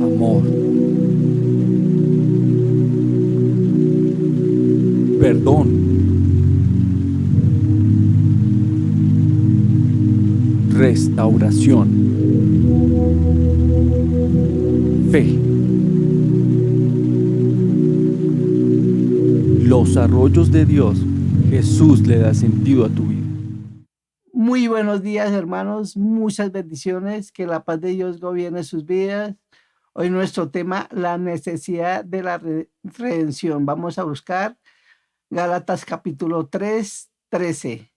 amor, perdón, restauración, fe. Los arroyos de Dios, Jesús le da sentido a tu vida. Muy buenos días, hermanos. Muchas bendiciones. Que la paz de Dios gobierne sus vidas. Hoy nuestro tema, la necesidad de la redención. Vamos a buscar Gálatas capítulo 3, 13.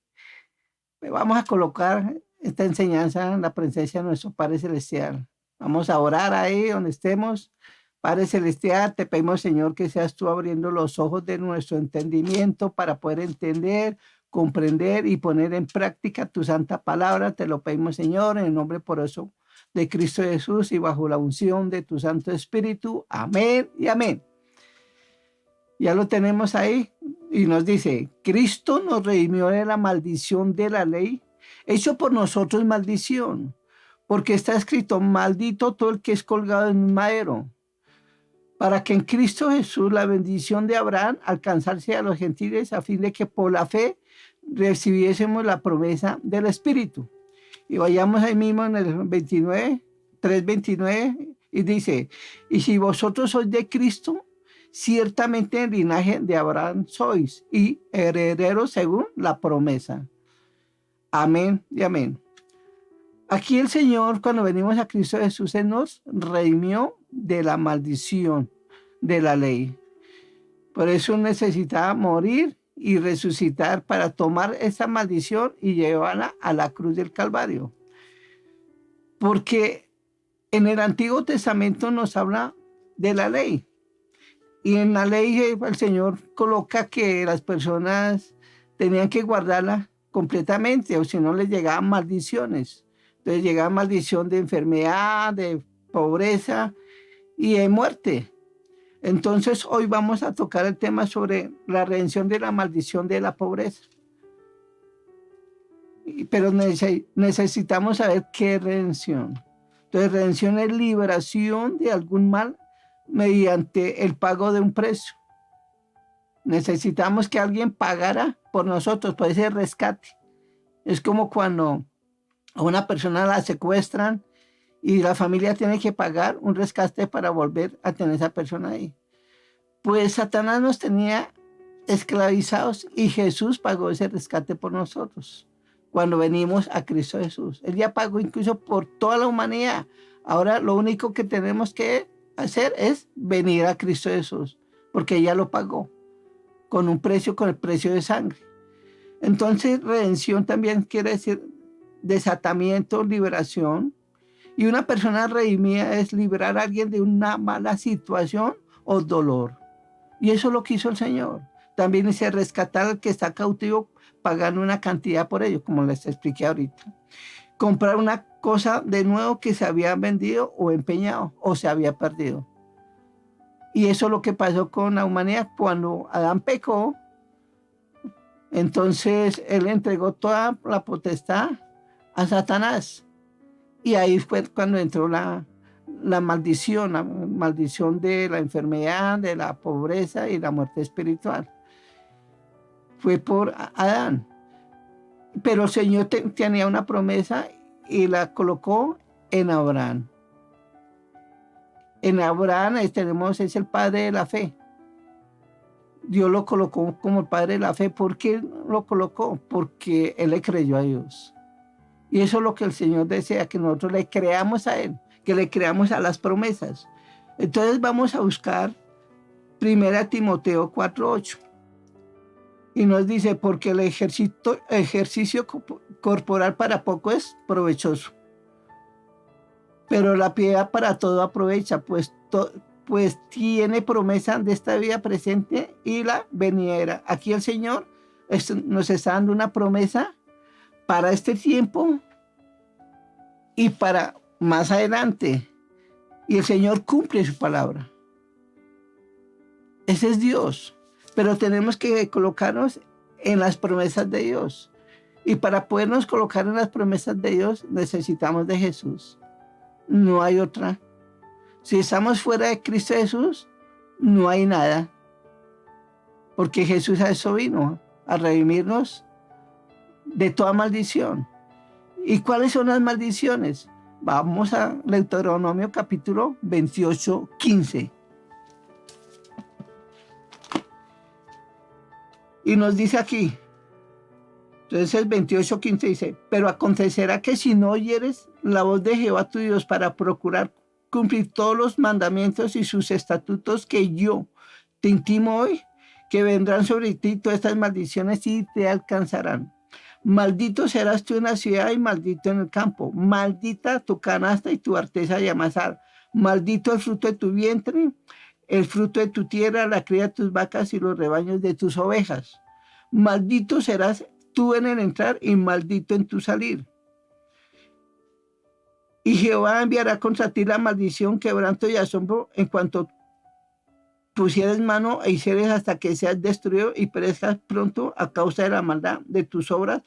Vamos a colocar esta enseñanza en la presencia de nuestro Padre Celestial. Vamos a orar ahí donde estemos. Padre Celestial, te pedimos, Señor, que seas tú abriendo los ojos de nuestro entendimiento para poder entender, comprender y poner en práctica tu santa palabra. Te lo pedimos, Señor, en el nombre poderoso de Cristo Jesús y bajo la unción de tu Santo Espíritu. Amén y amén. Ya lo tenemos ahí y nos dice, Cristo nos redimió de la maldición de la ley, hecho por nosotros maldición, porque está escrito, maldito todo el que es colgado en un madero, para que en Cristo Jesús la bendición de Abraham alcanzase a los gentiles a fin de que por la fe recibiésemos la promesa del Espíritu. Y vayamos ahí mismo en el 29, 3:29, y dice, y si vosotros sois de Cristo, ciertamente el linaje de Abraham sois y herederos según la promesa. Amén y amén. Aquí el Señor, cuando venimos a Cristo Jesús, Él nos redimió de la maldición de la ley. Por eso necesitaba morir y resucitar para tomar esa maldición y llevarla a la cruz del Calvario. Porque en el Antiguo Testamento nos habla de la ley. Y en la ley el Señor coloca que las personas tenían que guardarla completamente, o si no les llegaban maldiciones. Entonces llegaba maldición de enfermedad, de pobreza y de muerte. Entonces hoy vamos a tocar el tema sobre la redención de la maldición de la pobreza. Pero necesitamos saber qué es redención. Entonces redención es liberación de algún mal mediante el pago de un precio. Necesitamos que alguien pagara por nosotros, por ese rescate. Es como cuando a una persona la secuestran y la familia tiene que pagar un rescate para volver a tener esa persona ahí. Pues Satanás nos tenía esclavizados y Jesús pagó ese rescate por nosotros cuando venimos a Cristo Jesús. Él ya pagó incluso por toda la humanidad. Ahora lo único que tenemos que hacer es venir a Cristo Jesús, porque ya lo pagó con un precio, con el precio de sangre. Entonces, redención también quiere decir desatamiento, liberación. Y una persona redimida es liberar a alguien de una mala situación o dolor. Y eso es lo que hizo el Señor. También dice rescatar al que está cautivo pagando una cantidad por ello, como les expliqué ahorita. Comprar una cosa de nuevo que se había vendido o empeñado o se había perdido. Y eso es lo que pasó con la humanidad cuando Adán pecó. Entonces él entregó toda la potestad a Satanás. Y ahí fue cuando entró la maldición de la enfermedad, de la pobreza y la muerte espiritual. Fue por Adán. Pero el Señor tenía una promesa y la colocó en Abraham. En Abraham es el padre de la fe. Dios lo colocó como el padre de la fe. ¿Por qué lo colocó? Porque él le creyó a Dios. Y eso es lo que el Señor desea, que nosotros le creamos a Él, que le creamos a las promesas. Entonces vamos a buscar 1 Timoteo 4:8. Y nos dice, porque el ejercicio corporal para poco es provechoso, pero la piedad para todo aprovecha, pues tiene promesa de esta vida presente y la venidera. Aquí el Señor nos está dando una promesa para este tiempo y para más adelante. Y el Señor cumple su palabra. Ese es Dios. Pero tenemos que colocarnos en las promesas de Dios. Y para podernos colocar en las promesas de Dios necesitamos de Jesús. no hay otra. Si estamos fuera de Cristo Jesús, no hay nada. Porque Jesús a eso vino, a redimirnos de toda maldición. ¿Y cuáles son las maldiciones? Vamos a Deuteronomio capítulo 28, 15. Y nos dice aquí, entonces el 28, 15 dice, pero acontecerá que si no oyeres la voz de Jehová tu Dios para procurar cumplir todos los mandamientos y sus estatutos que yo te intimo hoy, que vendrán sobre ti todas estas maldiciones y te alcanzarán. Maldito serás tú en la ciudad y maldito en el campo. Maldita tu canasta y tu arteza de amasar. Maldito el fruto de tu vientre, el fruto de tu tierra, la cría de tus vacas y los rebaños de tus ovejas. Maldito serás tú en el entrar y maldito en tu salir. Y Jehová enviará contra ti la maldición, quebranto y asombro en cuanto pusieres mano e hicieres hasta que seas destruido y perezcas pronto a causa de la maldad de tus obras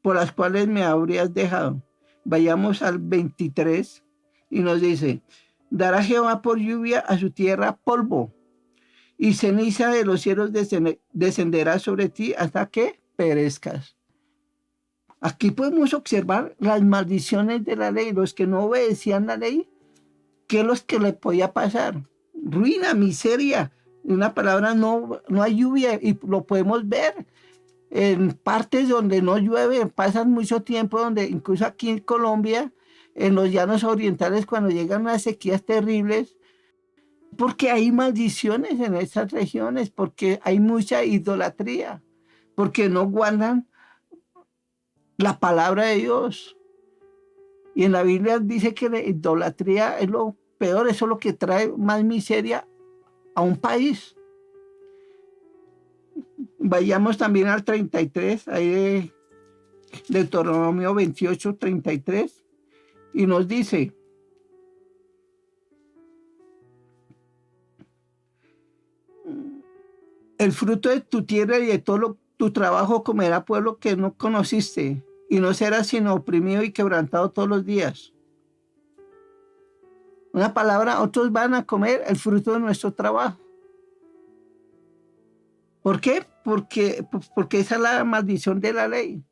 por las cuales me habrías dejado. Vayamos al 23 y nos dice, dará Jehová por lluvia a su tierra polvo y ceniza de los cielos descenderá sobre ti hasta que perezcas. Aquí podemos observar las maldiciones de la ley, los que no obedecían la ley, ¿qué es lo que le podía pasar? Ruina, miseria. En una palabra, no hay lluvia y lo podemos ver en partes donde no llueve, pasan mucho tiempo, donde incluso aquí en Colombia, en los llanos orientales, cuando llegan unas sequías terribles, porque hay maldiciones en esas regiones, porque hay mucha idolatría, porque no guardan la palabra de Dios. Y en la Biblia dice que la idolatría es lo peor, eso es lo que trae más miseria a un país. Vayamos también al 33, ahí de Deuteronomio 28, 33, y nos dice, el fruto de tu tierra y de todo tu trabajo comerá pueblo que no conociste, y no serás sino oprimido y quebrantado todos los días. Una palabra, otros van a comer el fruto de nuestro trabajo. ¿Por qué? Porque esa es la maldición de la ley.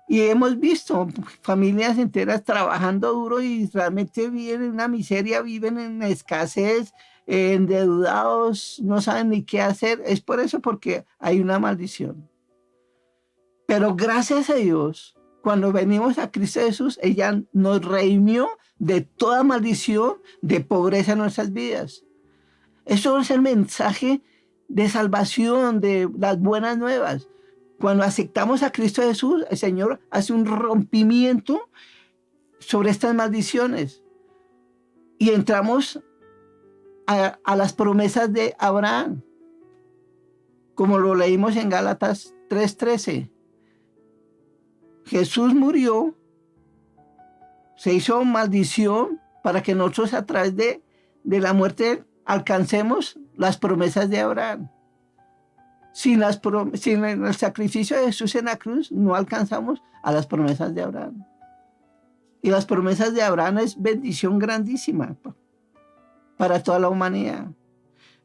Y hemos visto familias enteras trabajando duro y realmente viven en una miseria, viven en escasez, endeudados, no saben ni qué hacer. Es por eso, porque hay una maldición. Pero gracias a Dios, cuando venimos a Cristo Jesús, ella nos redimió de toda maldición, de pobreza en nuestras vidas. Eso es el mensaje de salvación, de las buenas nuevas. Cuando aceptamos a Cristo Jesús, el Señor hace un rompimiento sobre estas maldiciones y entramos a las promesas de Abraham, como lo leímos en Gálatas 3:13. Jesús murió, se hizo maldición para que nosotros a través de la muerte alcancemos las promesas de Abraham. Sin el sacrificio de Jesús en la cruz, no alcanzamos a las promesas de Abraham. Y las promesas de Abraham es bendición grandísima para toda la humanidad.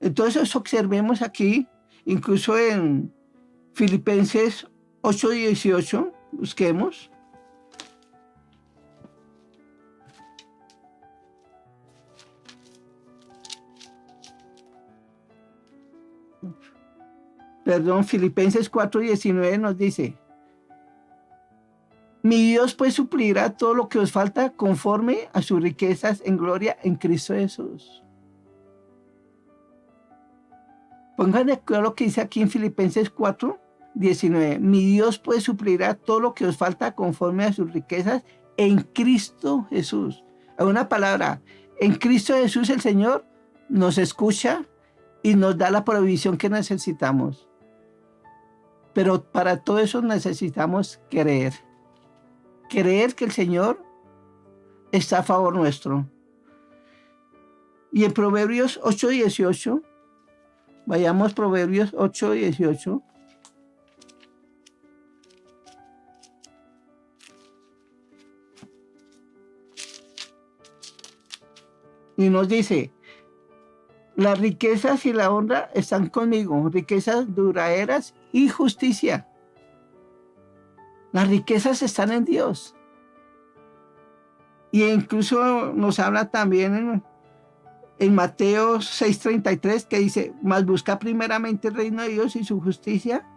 Entonces observemos aquí, incluso en Filipenses 8:18, busquemos. Filipenses 4:19 nos dice, mi Dios pues suplirá todo lo que os falta conforme a sus riquezas en gloria en Cristo Jesús. Pongan de acuerdo lo que dice aquí en Filipenses 4:19. Mi Dios pues suplirá todo lo que os falta conforme a sus riquezas en Cristo Jesús. En una palabra, en Cristo Jesús el Señor nos escucha y nos da la provisión que necesitamos. Pero para todo eso necesitamos creer. Creer que el Señor está a favor nuestro. Y en Proverbios 8:18, vayamos Proverbios 8:18. Y nos dice, las riquezas y la honra están conmigo, riquezas duraderas y justicia. Las riquezas están en Dios. Y incluso nos habla también en Mateo 6:33 que dice, mas busca primeramente el reino de Dios y su justicia,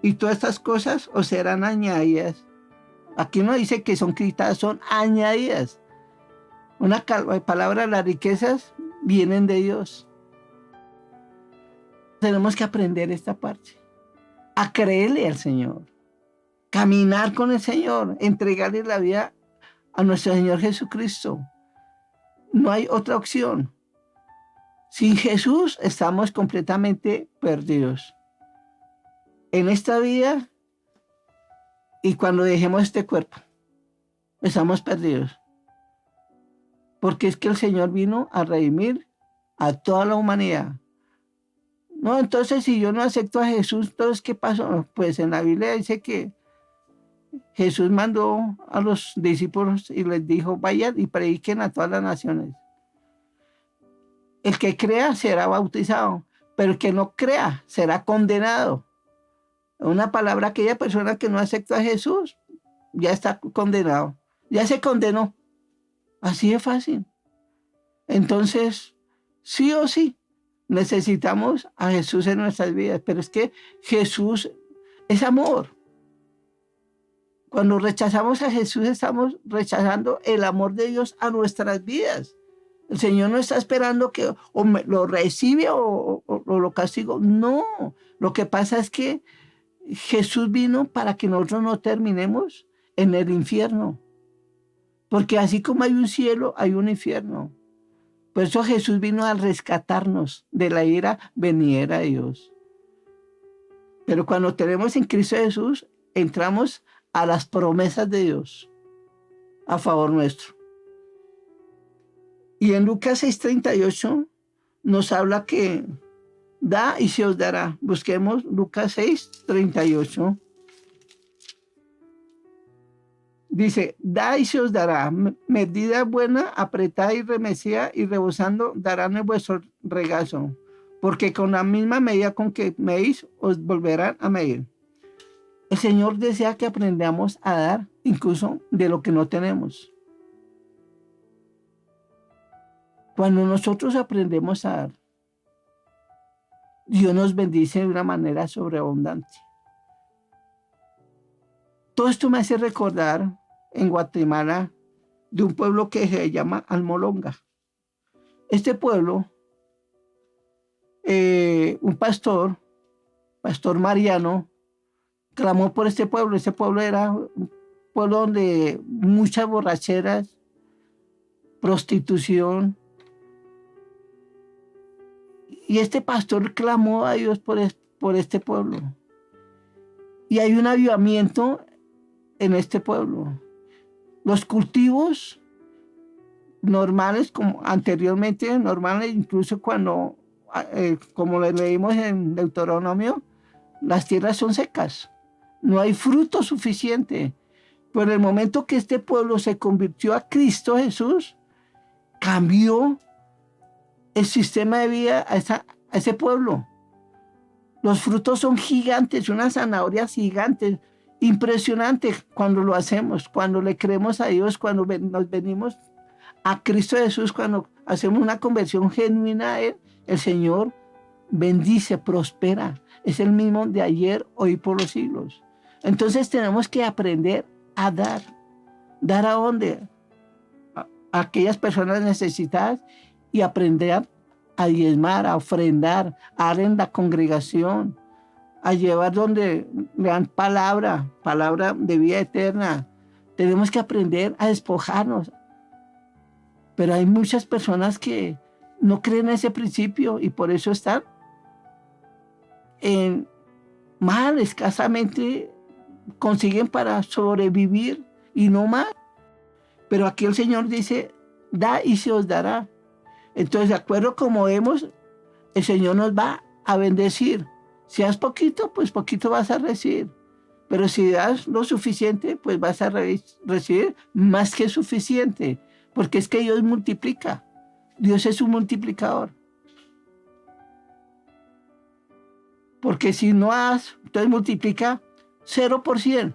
y todas estas cosas os serán añadidas. Aquí no dice que son quitadas, son añadidas. Una palabra, las riquezas vienen de Dios. Tenemos que aprender esta parte, a creerle al Señor, caminar con el Señor, entregarle la vida a nuestro Señor Jesucristo. No hay otra opción. Sin Jesús estamos completamente perdidos. En esta vida y cuando dejemos este cuerpo, estamos perdidos. Porque es que el Señor vino a redimir a toda la humanidad. No, entonces si yo no acepto a Jesús, entonces ¿qué pasó? Pues en la Biblia dice que Jesús mandó a los discípulos y les dijo, vayan y prediquen a todas las naciones. El que crea será bautizado, pero el que no crea será condenado. Una palabra, aquella persona que no acepta a Jesús ya está condenado, ya se condenó. Así de fácil. Entonces, sí o sí, necesitamos a Jesús en nuestras vidas, pero es que Jesús es amor. Cuando rechazamos a Jesús, estamos rechazando el amor de Dios a nuestras vidas. El Señor no está esperando que o lo recibe o lo castigo. No, lo que pasa es que Jesús vino para que nosotros no terminemos en el infierno. Porque así como hay un cielo, hay un infierno. Por eso Jesús vino a rescatarnos de la ira venidera de Dios. Pero cuando tenemos en Cristo Jesús, entramos a las promesas de Dios a favor nuestro. Y en Lucas 6:38 nos habla que da y se os dará. Busquemos Lucas 6:38. Dice, da y se os dará, medida buena, apretada y remecida y rebosando darán en vuestro regazo, porque con la misma medida con que medís, os volverán a medir. El Señor desea que aprendamos a dar incluso de lo que no tenemos. Cuando nosotros aprendemos a dar, Dios nos bendice de una manera sobreabundante. Todo esto me hace recordar en Guatemala de un pueblo que se llama Almolonga. Este pueblo, un pastor Mariano, clamó por este pueblo. Este pueblo era un pueblo donde muchas borracheras, prostitución. Y este pastor clamó a Dios por este pueblo. Y hay un avivamiento en este pueblo. Los cultivos normales, como anteriormente, normales, incluso cuando, como le leímos en Deuteronomio, las tierras son secas. No hay fruto suficiente. Pero en el momento que este pueblo se convirtió a Cristo Jesús, cambió el sistema de vida a ese pueblo. Los frutos son gigantes, unas zanahorias gigantes, impresionantes cuando lo hacemos, cuando le creemos a Dios, cuando nos venimos a Cristo Jesús, cuando hacemos una conversión genuina a Él, el Señor bendice, prospera. Es el mismo de ayer, hoy, por los siglos. Entonces tenemos que aprender a dar. ¿Dar a dónde? A aquellas personas necesitadas y aprender a diezmar, a ofrendar, a dar en la congregación, a llevar donde le dan palabra de vida eterna. Tenemos que aprender a despojarnos. Pero hay muchas personas que no creen en ese principio y por eso están mal, escasamente consiguen para sobrevivir y no más. Pero aquí el Señor dice, da y se os dará. Entonces, de acuerdo como vemos, el Señor nos va a bendecir. Si das poquito, pues poquito vas a recibir. Pero si das lo suficiente, pues vas a recibir más que suficiente. Porque es que Dios multiplica. Dios es un multiplicador. Porque si no has, entonces multiplica 0%.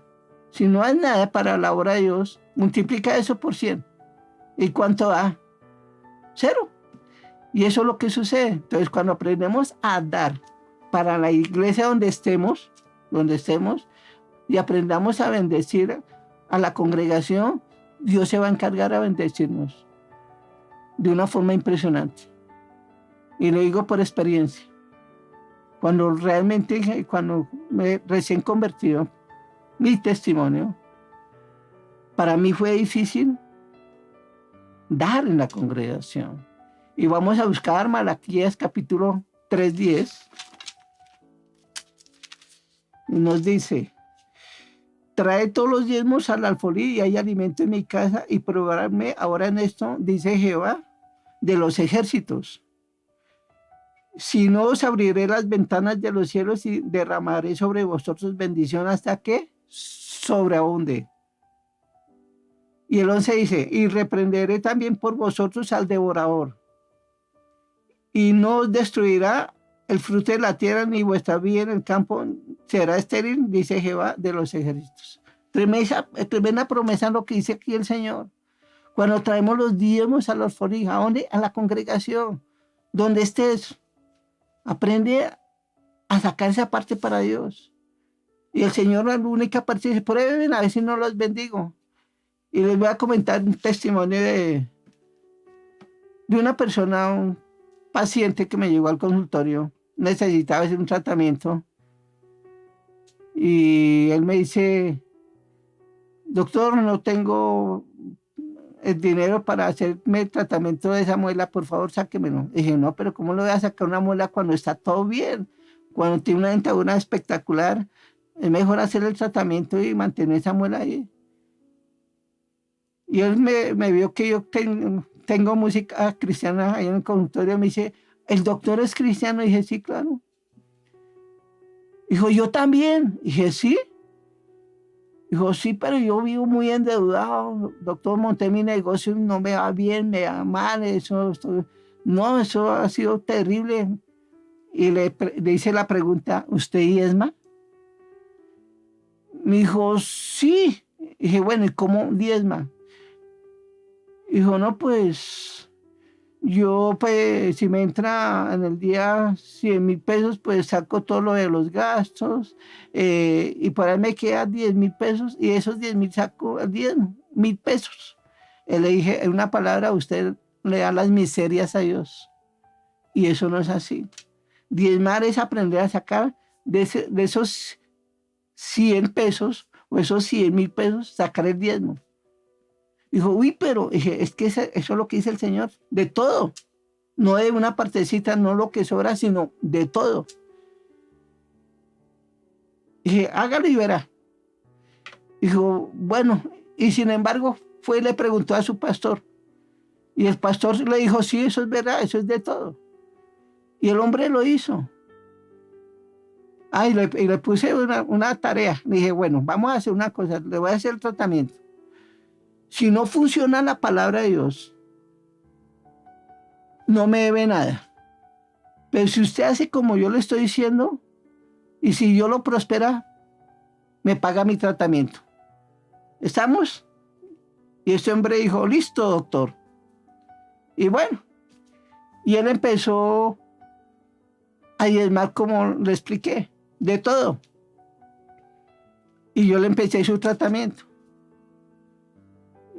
Si no hay nada para la obra de Dios, multiplica eso por 100. ¿Y cuánto da? 0. Y eso es lo que sucede. Entonces, cuando aprendemos a dar para la iglesia donde estemos, y aprendamos a bendecir a la congregación, Dios se va a encargar a bendecirnos de una forma impresionante. Y lo digo por experiencia. Cuando me recién convertido, mi testimonio, para mí fue difícil dar en la congregación. Y vamos a buscar Malaquías capítulo 3:10. Y nos dice: trae todos los diezmos al alfolí y hay alimento en mi casa, y probarme ahora en esto, dice Jehová de los ejércitos. Si no, os abriré las ventanas de los cielos y derramaré sobre vosotros bendición hasta que sobreabunde. Y el 11 dice: y reprenderé también por vosotros al devorador, y no os destruirá el fruto de la tierra, ni vuestra vida en el campo será estéril, dice Jehová de los ejércitos. Tremenda promesa lo que dice aquí el Señor. Cuando traemos los diezmos a los foros, ¿a dónde? A la congregación, donde estés. Aprende a sacar esa parte para Dios. Y el Señor, la única parte, dice: prueben a ver si no los bendigo. Y les voy a comentar un testimonio de una persona, un paciente que me llegó al consultorio, necesitaba hacer un tratamiento. Y él me dice: doctor, no tengo el dinero para hacerme el tratamiento de esa muela, por favor, sáquemelo. Y dije: no, pero ¿cómo le voy a sacar una muela cuando está todo bien? Cuando tiene una dentadura espectacular, es mejor hacer el tratamiento y mantener esa muela ahí. Y él me vio que yo tengo música cristiana ahí en el consultorio, me dice: ¿el doctor es cristiano? Y dije: sí, claro. Dijo: yo también. Y dije: sí. Dijo: sí, pero yo vivo muy endeudado, doctor, monté mi negocio, no me va bien, me va mal, eso ha sido terrible. Y le hice la pregunta: ¿usted diezma? Me dijo: sí. Y dije: bueno, ¿y cómo diezma? Dijo: no, pues yo, pues, si me entra en el día 100,000 pesos, pues saco todo lo de los gastos, y por ahí me quedan 10,000 pesos, y esos 10,000 saco 10,000 pesos. Le dije: en una palabra, usted le da las miserias a Dios. Y eso no es así. Diezmar es aprender a sacar de esos 100 pesos o esos 100,000 pesos, sacar el diezmo. Dijo: uy, pero dije, es que eso es lo que dice el Señor, de todo. No de una partecita, no lo que sobra, sino de todo. Dije: hágalo y verá. Dijo: bueno, y sin embargo fue y le preguntó a su pastor. Y el pastor le dijo: sí, eso es verdad, eso es de todo. Y el hombre lo hizo. Y le puse una tarea. Le dije: bueno, vamos a hacer una cosa, le voy a hacer el tratamiento. Si no funciona la palabra de Dios, no me debe nada. Pero si usted hace como yo le estoy diciendo, y si yo lo prospera, me paga mi tratamiento. ¿Estamos? Y este hombre dijo: listo, doctor. Y bueno, y él empezó a diezmar, como le expliqué, de todo. Y yo le empecé su tratamiento.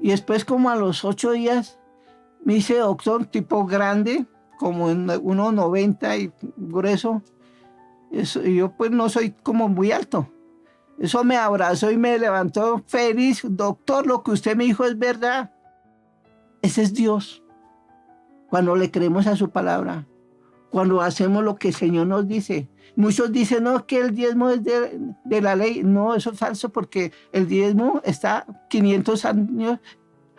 Y después, como a los 8 días, me dice: doctor, tipo grande, como 1,90 y grueso. Y yo pues no soy como muy alto. Eso me abrazó y me levantó feliz. Doctor, lo que usted me dijo es verdad. Ese es Dios. Cuando le creemos a su palabra, cuando hacemos lo que el Señor nos dice. Muchos dicen: no, que el diezmo es de la ley. No, eso es falso, porque el diezmo está 500 años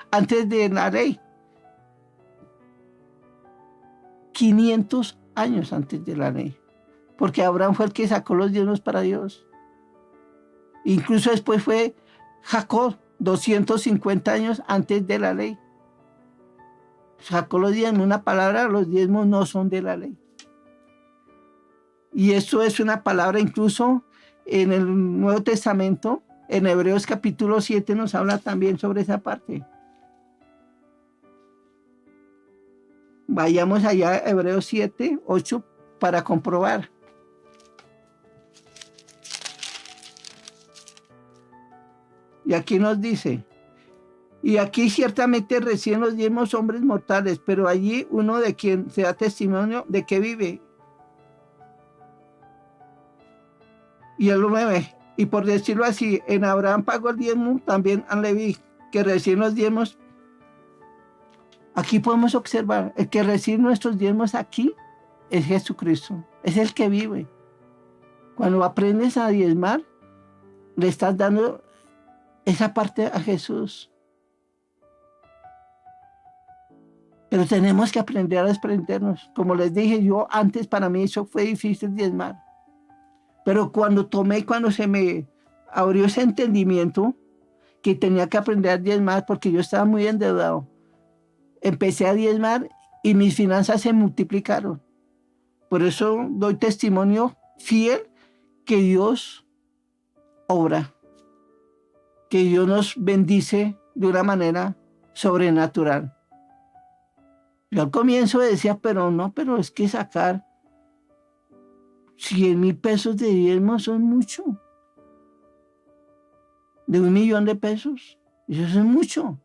antes de la ley. 500 años antes de la ley. Porque Abraham fue el que sacó los diezmos para Dios. Incluso después fue Jacob, 250 años antes de la ley. sacó los diezmos. Una palabra, los diezmos no son de la ley. Y eso es una palabra incluso en el Nuevo Testamento, en Hebreos capítulo 7 nos habla también sobre esa parte. Vayamos allá a Hebreos 7, 8 para comprobar. Y aquí nos dice, y aquí ciertamente reciben los diezmos hombres mortales, pero allí uno de quien se da testimonio de que vive. Y el 9, y por decirlo así, en Abraham pagó el diezmo, también a Leví, que reciben los diezmos. Aquí podemos observar, el que recibe nuestros diezmos aquí es Jesucristo, es el que vive. Cuando aprendes a diezmar, le estás dando esa parte a Jesús. Pero tenemos que aprender a desprendernos. Como les dije yo antes, para mí eso fue difícil diezmar. Pero cuando se me abrió ese entendimiento que tenía que aprender a diezmar porque yo estaba muy endeudado, empecé a diezmar y mis finanzas se multiplicaron. Por eso doy testimonio fiel que Dios obra, que Dios nos bendice de una manera sobrenatural. Yo al comienzo decía, pero es que sacar 100,000 pesos de diezmo son mucho. De 1,000,000 de pesos, eso es mucho.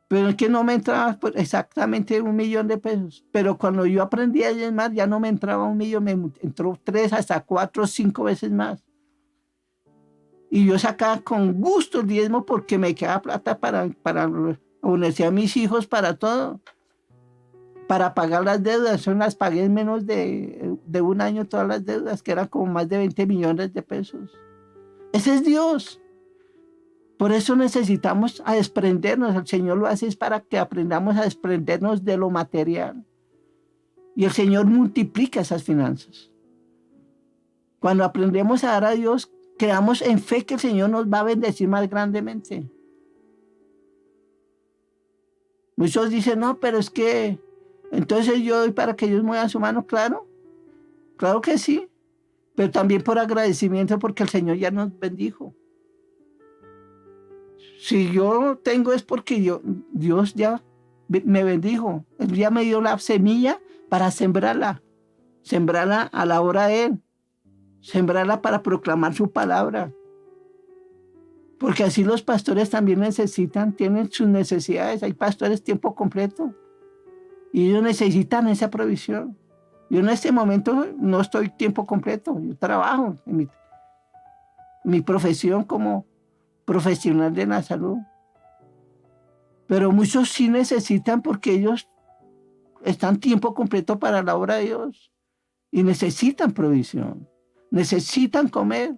Pero es que no me entraba exactamente 1,000,000 de pesos. Pero cuando yo aprendí a diezmar, ya no me entraba 1,000,000, me entró 3 hasta 4 o 5 veces más. Y yo sacaba con gusto el diezmo porque me quedaba plata para la universidad de mis hijos, para todo. Para pagar las deudas, son las pagué en menos de un año todas las deudas, que eran como más de 20 millones de pesos. Ese es Dios. Por eso necesitamos a desprendernos. El Señor lo hace es para que aprendamos a desprendernos de lo material. Y el Señor multiplica esas finanzas. Cuando aprendemos a dar a Dios, creamos en fe que el Señor nos va a bendecir más grandemente. Muchos dicen, no, pero es que entonces yo doy para que ellos muevan su mano. Claro, claro que sí, pero también por agradecimiento porque el Señor ya nos bendijo. Si yo tengo es porque Dios ya me bendijo. Él ya me dio la semilla para sembrarla a la hora de Él, sembrarla para proclamar su palabra. Porque así los pastores también tienen sus necesidades. Hay pastores tiempo completo y ellos necesitan esa provisión. Yo en este momento no estoy tiempo completo, yo trabajo en mi profesión como profesional de la salud. Pero muchos sí necesitan porque ellos están tiempo completo para la obra de Dios y necesitan provisión, necesitan comer,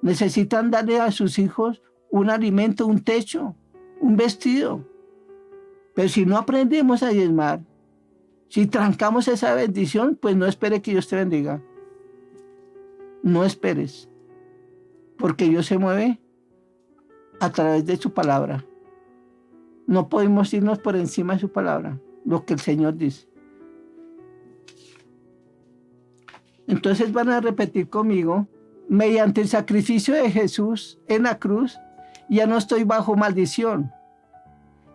necesitan darle a sus hijos un alimento, un techo, un vestido. Pero si no aprendemos a diezmar, si trancamos esa bendición, pues no espere que Dios te bendiga. No esperes, porque Dios se mueve a través de su palabra. No podemos irnos por encima de su palabra, lo que el Señor dice. Entonces van a repetir conmigo, mediante el sacrificio de Jesús en la cruz, ya no estoy bajo maldición.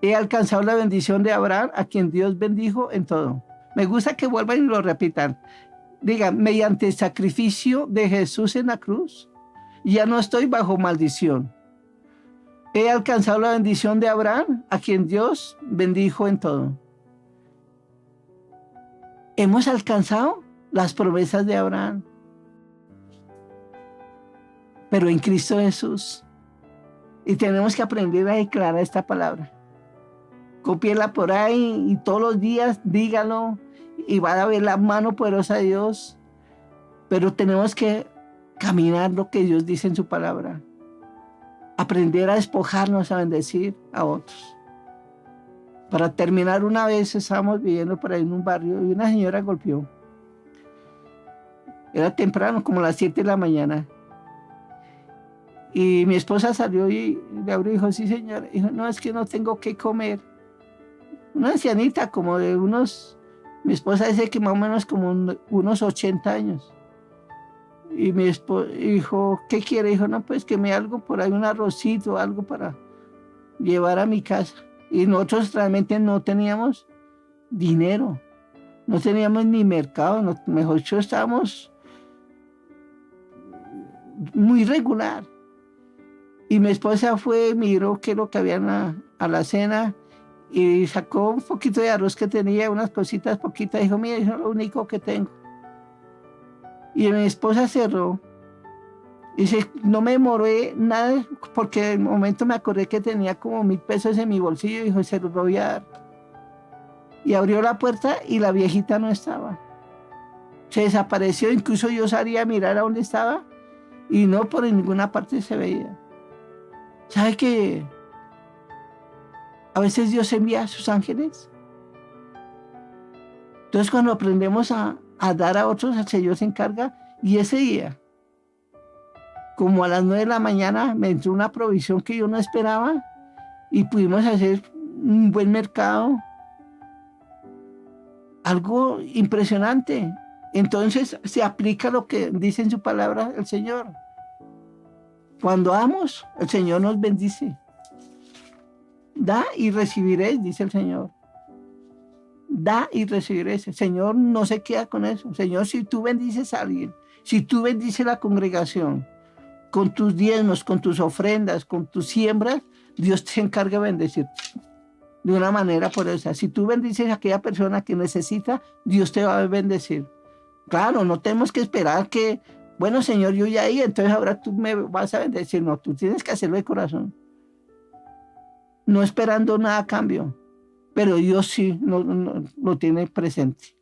He alcanzado la bendición de Abraham, a quien Dios bendijo en todo. Me gusta que vuelvan y lo repitan. Digan, mediante el sacrificio de Jesús en la cruz, ya no estoy bajo maldición. He alcanzado la bendición de Abraham, a quien Dios bendijo en todo. Hemos alcanzado las promesas de Abraham, pero en Cristo Jesús. Y tenemos que aprender a declarar esta palabra. Cópiela por ahí y todos los días dígalo y va a ver la mano poderosa de Dios. Pero tenemos que caminar lo que Dios dice en su palabra. Aprender a despojarnos, a bendecir a otros. Para terminar, una vez estábamos viviendo por ahí en un barrio y una señora golpeó. Era temprano, como las 7 de la mañana. Y mi esposa salió y le abrió y dijo, sí señora. Dijo, no, es que no tengo qué comer. una ancianita como de mi esposa dice que más o menos como unos 80 años. Y mi esposo dijo, ¿qué quiere? Dijo, no, pues que me algo por ahí, un arrocito, algo para llevar a mi casa. Y nosotros realmente no teníamos dinero, no teníamos ni mercado, mejor dicho, estábamos muy regular. Y mi esposa fue, miró qué es lo que había a la cena y sacó un poquito de arroz que tenía, unas cositas poquitas. Dijo, mira, eso es lo único que tengo. Y mi esposa cerró. Dice, no me demoré nada porque de momento me acordé que tenía como 1.000 pesos en mi bolsillo y dijo, se los voy a dar. Y abrió la puerta y la viejita no estaba. Se desapareció, incluso yo salí a mirar a dónde estaba y no por ninguna parte se veía. ¿Sabe que a veces Dios envía a sus ángeles? Entonces cuando aprendemos a dar a otros, el Señor se encarga. Y ese día, como a las 9 de la mañana, me entró una provisión que yo no esperaba y pudimos hacer un buen mercado. Algo impresionante. Entonces se aplica lo que dice en su palabra el Señor. Cuando damos, el Señor nos bendice. Da y recibiréis, dice el Señor. Da y recibiréis. El Señor no se queda con eso. Señor, si tú bendices a alguien, si tú bendices la congregación, con tus diezmos, con tus ofrendas, con tus siembras, Dios se encarga de bendecirte de una manera poderosa. Si tú bendices a aquella persona que necesita, Dios te va a bendecir. Claro, no tenemos que esperar que, bueno, Señor, yo ya ahí, entonces ahora tú me vas a bendecir. No, tú tienes que hacerlo de corazón. No esperando nada a cambio, pero Dios sí lo tiene presente.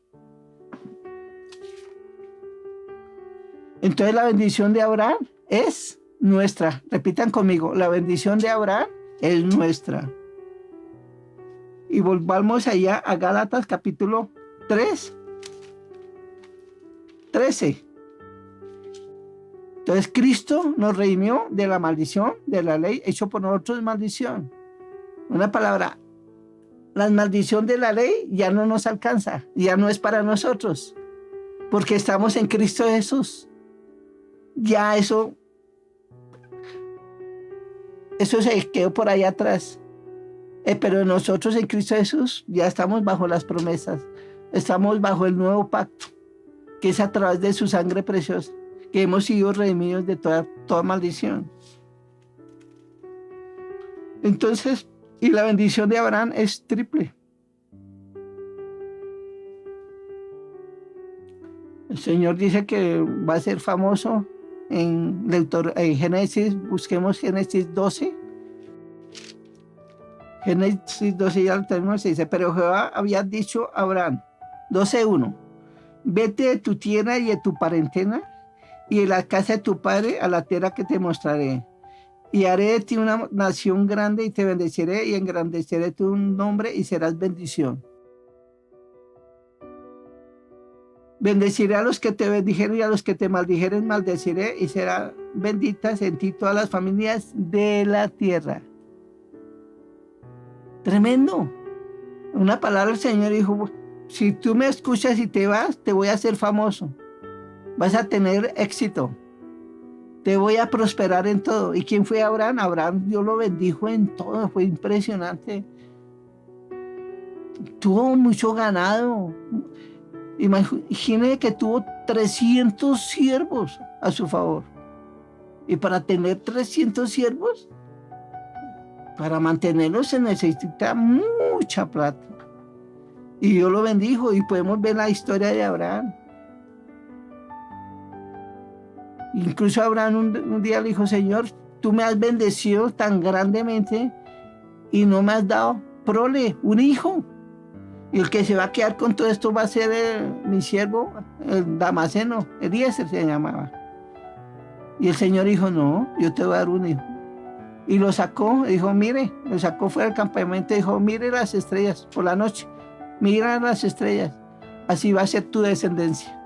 Entonces la bendición de Abraham es nuestra. Repitan conmigo, la bendición de Abraham es nuestra. Y volvamos allá a Gálatas capítulo 3, 13. Entonces Cristo nos redimió de la maldición de la ley, hecho por nosotros maldición. Una palabra, la maldición de la ley ya no nos alcanza, ya no es para nosotros, porque estamos en Cristo Jesús. Ya eso se quedó por ahí atrás. Pero nosotros en Cristo Jesús ya estamos bajo las promesas, estamos bajo el nuevo pacto, que es a través de su sangre preciosa, que hemos sido redimidos de toda maldición. Entonces, y la bendición de Abraham es triple. El Señor dice que va a ser famoso en Génesis, busquemos Génesis 12. Génesis 12 ya lo tenemos, se dice, pero Jehová había dicho a Abraham, 12:1, vete de tu tierra y de tu parentela y de la casa de tu padre a la tierra que te mostraré. Y haré de ti una nación grande y te bendeciré y engrandeceré tu nombre y serás bendición. Bendeciré a los que te bendijeren y a los que te maldijeren maldeciré y serán benditas en ti todas las familias de la tierra. Tremendo. Una palabra del Señor dijo, si tú me escuchas y te vas, te voy a hacer famoso. Vas a tener éxito. Te voy a prosperar en todo. ¿Y quién fue Abraham? Abraham, Dios lo bendijo en todo. Fue impresionante. Tuvo mucho ganado. Imagínese que tuvo 300 siervos a su favor. Y para tener 300 siervos, para mantenerlos se necesita mucha plata. Y Dios lo bendijo y podemos ver la historia de Abraham. Incluso Abraham un día le dijo, Señor, tú me has bendecido tan grandemente y no me has dado prole, un hijo. Y el que se va a quedar con todo esto va a ser mi siervo, el Damaseno, Eliezer se llamaba. Y el Señor dijo, no, yo te voy a dar un hijo. Y lo sacó, dijo, mire, lo sacó fuera del campamento, dijo, mire las estrellas por la noche, mira las estrellas, así va a ser tu descendencia.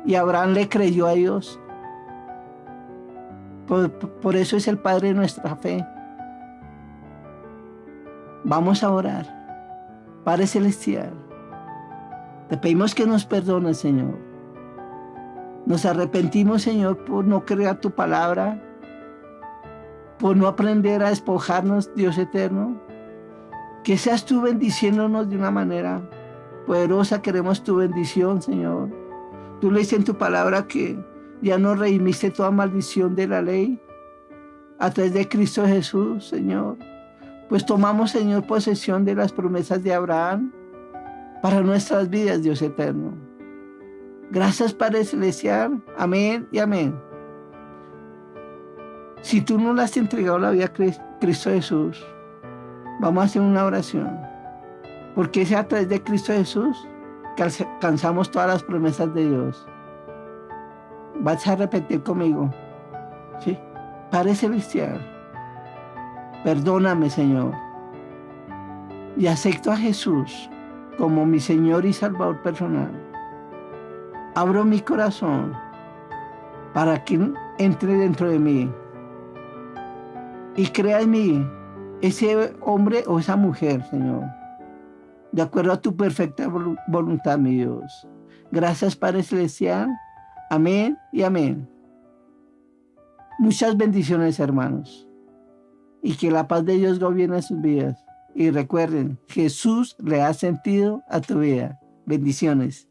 Y Abraham le creyó a Dios. Por eso es el Padre de nuestra fe. Vamos a orar. Padre Celestial, te pedimos que nos perdones, Señor. Nos arrepentimos, Señor, por no creer tu palabra, por no aprender a despojarnos, Dios eterno. Que seas tú bendiciéndonos de una manera poderosa. Queremos tu bendición, Señor. Tú le dices en tu palabra que ya nos redimiste toda maldición de la ley a través de Cristo Jesús, Señor. Pues tomamos, Señor, posesión de las promesas de Abraham para nuestras vidas, Dios eterno. Gracias, Padre Celestial. Amén y amén. Si tú no le has entregado la vida a Cristo Jesús, vamos a hacer una oración. Porque es a través de Cristo Jesús que alcanzamos todas las promesas de Dios. Vas a repetir conmigo. ¿Sí? Padre Celestial, perdóname, Señor. Y acepto a Jesús como mi Señor y Salvador personal. Abro mi corazón para que entre dentro de mí y crea en mí ese hombre o esa mujer, Señor, de acuerdo a tu perfecta voluntad, mi Dios. Gracias, Padre Celestial. Amén y amén. Muchas bendiciones, hermanos. Y que la paz de Dios gobierne sus vidas. Y recuerden, Jesús le da sentido a tu vida. Bendiciones.